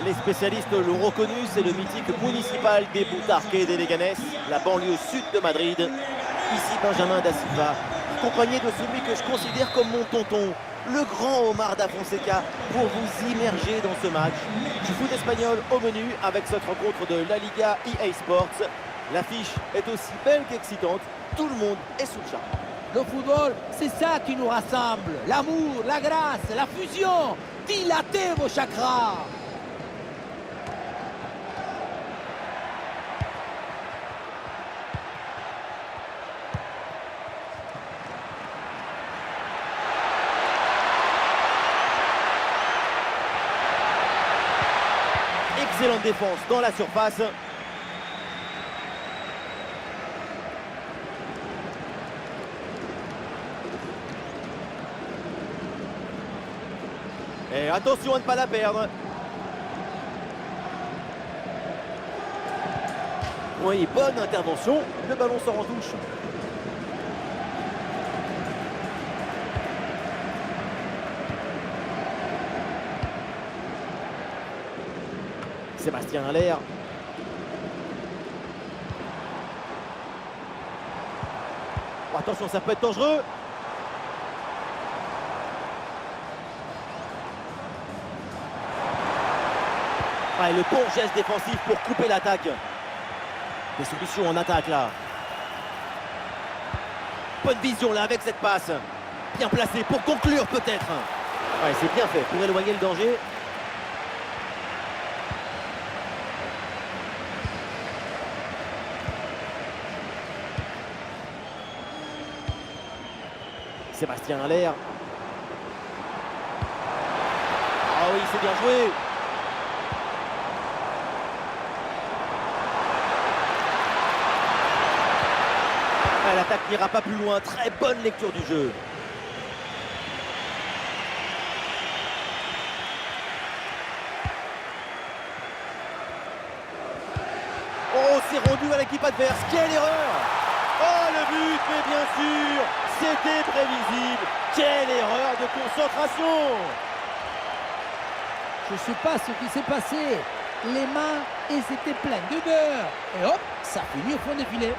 Les spécialistes l'ont reconnu, c'est le mythique municipal des Butarque de Leganés, la banlieue sud de Madrid. Ici Benjamin da Silva, accompagné de celui que je considère comme mon tonton, le grand Omar da Fonseca, pour vous immerger dans ce match. Du foot espagnol au menu avec cette rencontre de la Liga EA Sports. L'affiche est aussi belle qu'excitante, tout le monde est sous le charme. Le football, c'est ça qui nous rassemble. L'amour, la grâce, la fusion. Dilatez vos chakras. Excellente défense dans la surface. Et attention à ne pas la perdre. Oui, bonne intervention. Le ballon sort en touche. Sébastien Haller. Oh, attention, ça peut être dangereux. Ah, et le bon geste défensif pour couper l'attaque. Des solutions en attaque là. Bonne vision là avec cette passe. Bien placé pour conclure peut-être. Ouais, c'est bien fait pour éloigner le danger. Sébastien Haller. Ah oui, c'est bien joué. L'attaque n'ira pas plus loin. Très bonne lecture du jeu. Oh, c'est rendu à l'équipe adverse. Quelle erreur! Oh, le but, mais bien sûr, c'était prévisible. Quelle erreur de concentration! Je ne sais pas ce qui s'est passé. Les mains, et c'était plein de beurre. Et hop, ça finit au fond des filets.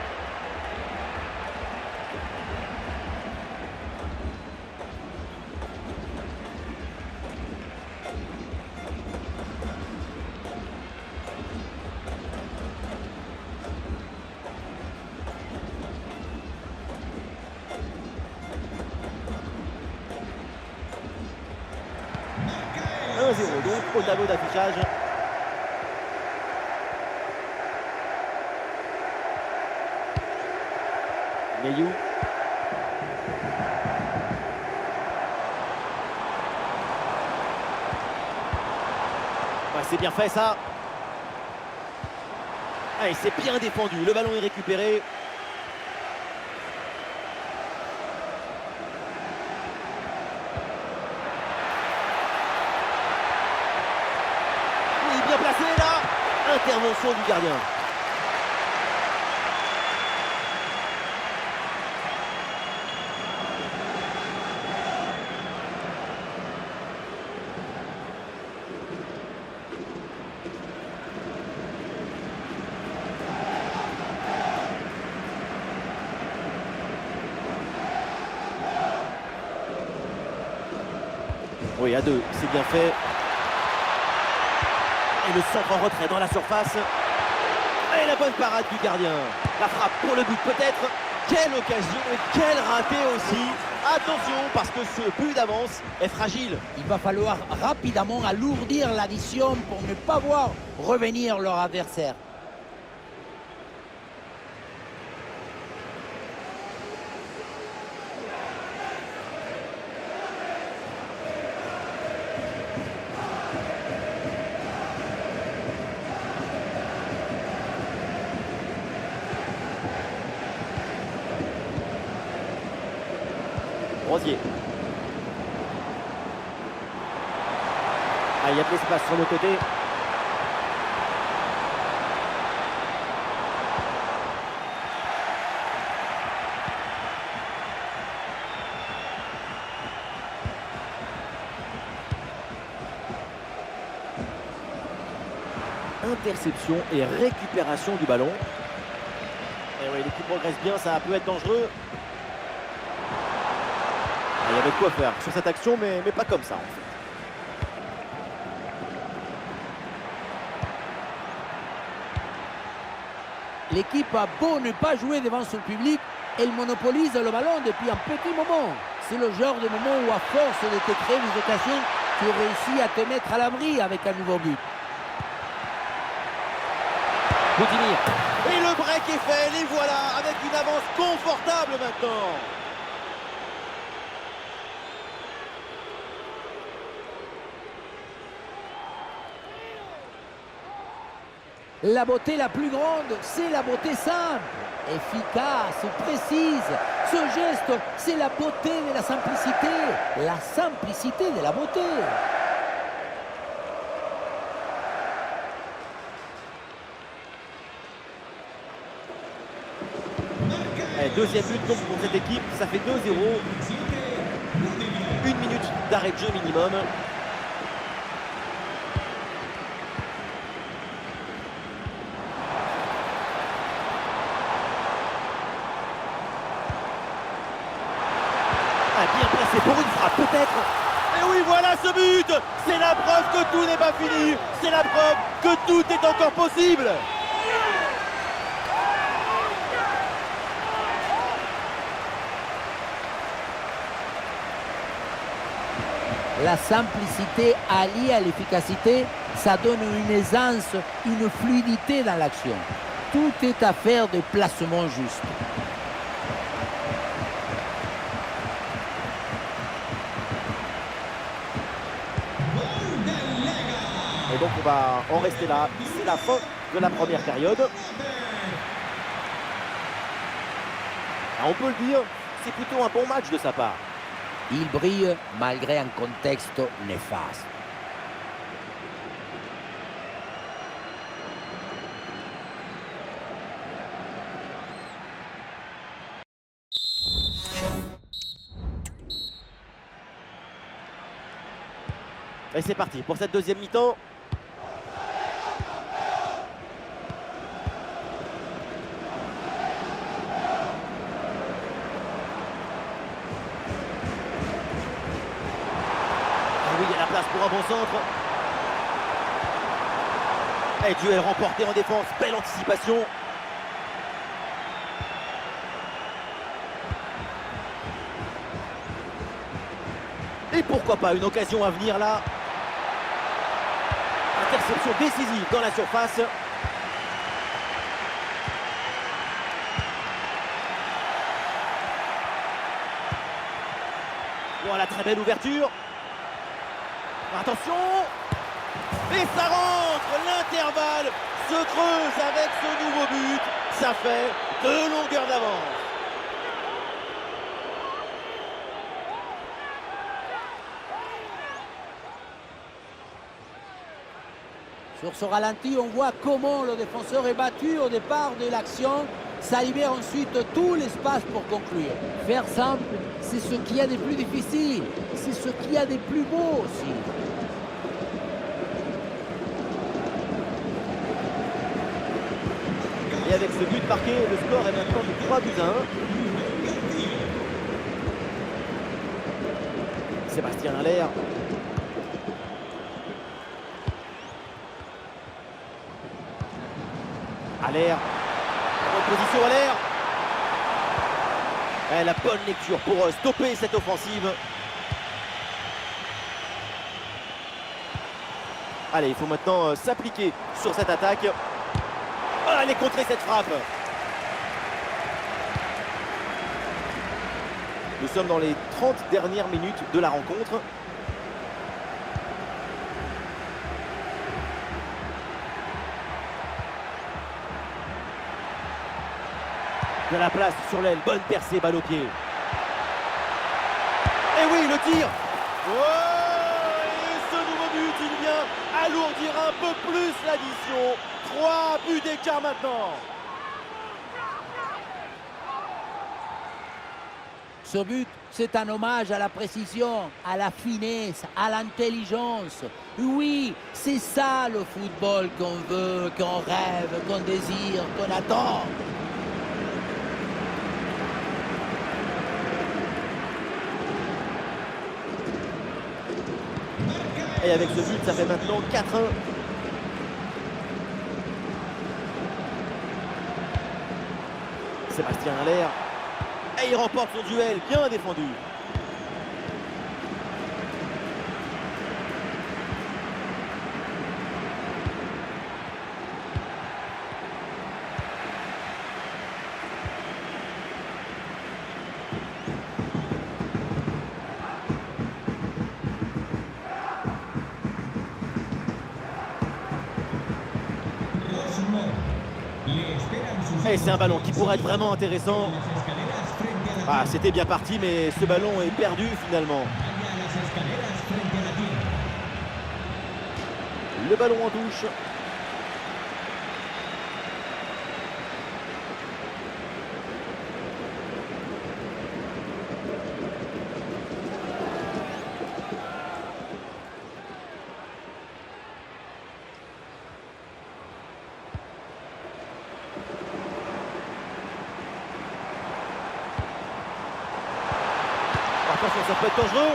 1-0 donc au tableau d'affichage. Neyou. Ouais, c'est bien fait ça. Ah, c'est bien défendu, le ballon est récupéré. Oui, bien placé là. Intervention du gardien. Oui, à deux, c'est bien fait. Et le centre en retrait dans la surface. Et la bonne parade du gardien. La frappe pour le but peut-être. Quelle occasion et quel raté aussi. Attention parce que ce but d'avance est fragile. Il va falloir rapidement alourdir l'addition pour ne pas voir revenir leur adversaire. Rosier. Ah, il y a de l'espace sur le côté. interception et récupération du ballon. Et oui, l'équipe progresse bien, ça peut être dangereux. Il y avait quoi faire sur cette action, mais pas comme ça en fait. L'équipe a beau ne pas jouer devant son public, elle monopolise le ballon depuis un petit moment. C'est le genre de moment où, à force de te créer des occasions, tu réussis à te mettre à l'abri avec un nouveau but. Boutinir. Et le break est fait, les voilà, avec une avance confortable maintenant. La beauté la plus grande, c'est la beauté simple, efficace, précise. Ce geste, c'est la beauté de la simplicité de la beauté. Allez, deuxième but donc pour cette équipe, ça fait 2-0. 1 minute d'arrêt de jeu minimum. Bien placé pour une frappe peut-être. Et oui, voilà ce but. C'est la preuve que tout n'est pas fini. C'est la preuve que tout est encore possible. La simplicité alliée à l'efficacité, ça donne une aisance, une fluidité dans l'action. Tout est affaire de placement juste. Et donc on va en rester là. C'est la fin de la première période. Ah, on peut le dire, c'est plutôt un bon match de sa part. Il brille malgré un contexte néfaste. Et c'est parti pour cette deuxième mi-temps. Oui, il y a la place pour un bon centre. Et duel remporté en défense, belle anticipation. Et pourquoi pas une occasion à venir là. Interception décisive dans la surface. Voilà, très belle ouverture. Attention. Et ça rentre. L'intervalle se creuse avec ce nouveau but. Ça fait 2 longueurs d'avance. Sur ce ralenti, on voit comment le défenseur est battu au départ de l'action. Ça libère ensuite tout l'espace pour conclure. Faire simple, c'est ce qu'il y a de plus difficile. C'est ce qu'il y a de plus beau aussi. Et avec ce but marqué, le score est maintenant de 3-1. Sébastien Haller. Haller. Bonne position Haller. Et la bonne lecture pour stopper cette offensive. Allez, il faut maintenant s'appliquer sur cette attaque. Allez, contrer cette frappe. Nous sommes dans les 30 dernières minutes de la rencontre. De la place sur l'aile, bonne percée, balle au pied. Et oui, le tir. Oh, et ce nouveau but, il vient alourdir un peu plus l'addition. 3 buts d'écart maintenant. Ce but C'est un hommage à la précision, à la finesse, à l'intelligence. Oui, c'est ça le football qu'on veut, qu'on rêve, qu'on désire, qu'on attend. Et avec ce but, ça fait maintenant 4-1. Sébastien Haller. Et il remporte son duel, bien défendu. Et c'est un ballon qui pourrait être vraiment intéressant. Ah, c'était bien parti, mais ce ballon est perdu finalement. Le ballon en touche. Attention, ça peut être dangereux.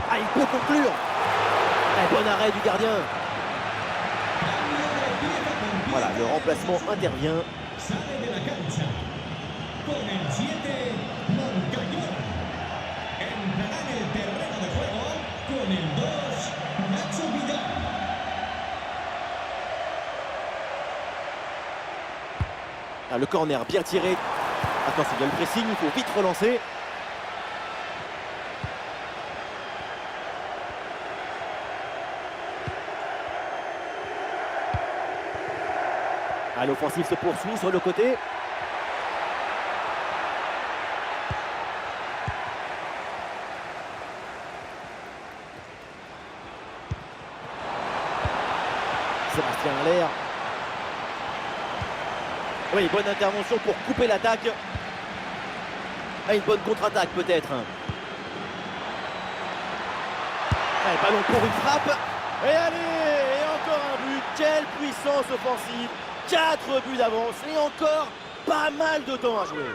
Ah, il peut conclure. Et bon arrêt du gardien. Voilà, le remplacement intervient. Ah, le corner bien tiré. Attention, il y a le pressing, il faut vite relancer. Ah, l'offensive se poursuit sur le côté. Sébastien Haller. Oui, bonne intervention pour couper l'attaque. Ah, une bonne contre-attaque peut-être. Allez, ballon pour une frappe. Et allez, et encore un but. Quelle puissance offensive. 4 buts d'avance et encore pas mal de temps à jouer.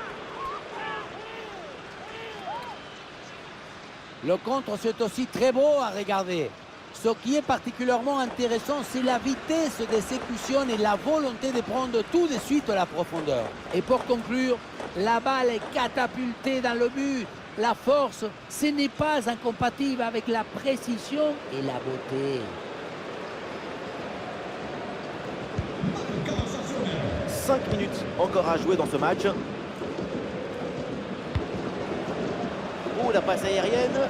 Le contre, c'est aussi très beau à regarder. Ce qui est particulièrement intéressant, c'est la vitesse d'exécution et la volonté de prendre tout de suite la profondeur. Et pour conclure, la balle est catapultée dans le but. La force, ce n'est pas incompatible avec la précision et la beauté. 5 minutes encore à jouer dans ce match. Oh, la passe aérienne.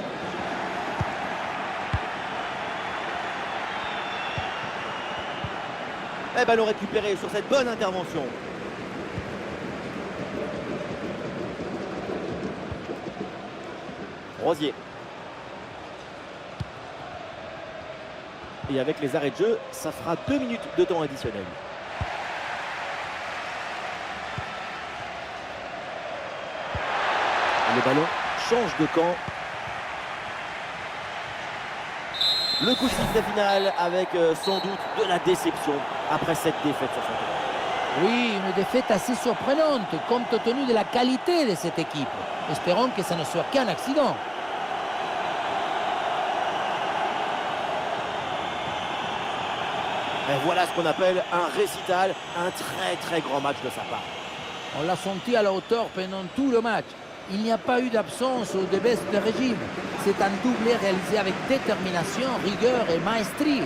Et ballon récupéré sur cette bonne intervention. Rosier. Et avec les arrêts de jeu, ça fera 2 minutes de temps additionnel. Et le ballon change de camp. Le coup de sifflet final avec sans doute de la déception après cette défaite sur son terrain. Oui, une défaite assez surprenante compte tenu de la qualité de cette équipe. Espérons que ça ne soit qu'un accident. Et voilà ce qu'on appelle un récital, un très grand match de sa part. On l'a senti à la hauteur pendant tout le match. Il n'y a pas eu d'absence ou de baisse de régime. C'est un doublé réalisé avec détermination, rigueur et maestrie.